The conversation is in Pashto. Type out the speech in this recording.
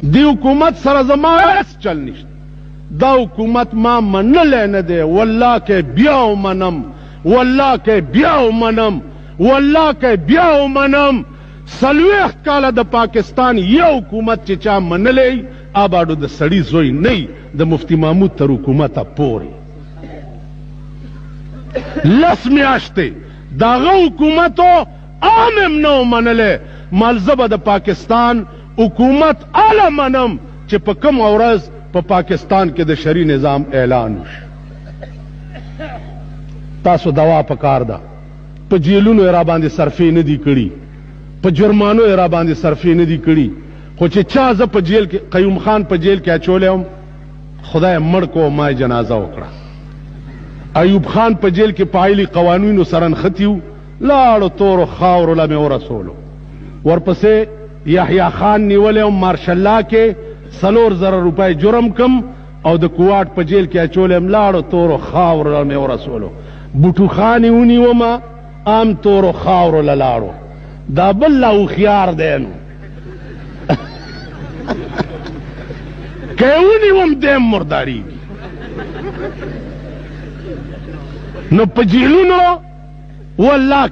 دی حکومت سره زما هیڅ چل نشته. دا حکومت ما منلی نه دی. والله که بیا ومنم، والله که بیا ومنم، والله که بیا ومنم. 40 کاله د پاکستان یو حکومت چې چا منلی آباډو د سړي زوی نه د مفتی محمود تر حکومته پورې 10 میاشتې د هغه حکومتو عام هم نه و منلی. مالزه به د پاکستان حکومت اله منم چې په کومه ورځ په پاکستان کې د شرعي نظام اعلان وشي. تاسو دوا پکار ده. په جیلونو یې راباندې صرفې نه دي کړي، په جرمانو یې راباندې صرفې نه دي کړي. خو چې چا زه په جیل کې قیوم خان په جیل کې اچولی وم، خدای مړ کو ما جنازه وکړه. ایوب خان په جیل کې پایلي قوانینو سره نښتي وو، لاړو تورو خاورو له مې ورسولو. ورپسې یحیی خان نیولی وم مارش الله کې 4,000 روپۍ جرم کم او د کوواټ په جیل کې اچولی یم، لاړو تورو خاورو له مې ورسولو. بوټو خان یې ونیومه، عام تورو خاورو له لاړو. دا بل لا هوښیار دی نو که یې ونیوم دی هم مردارېږي. نو په جیلونو والله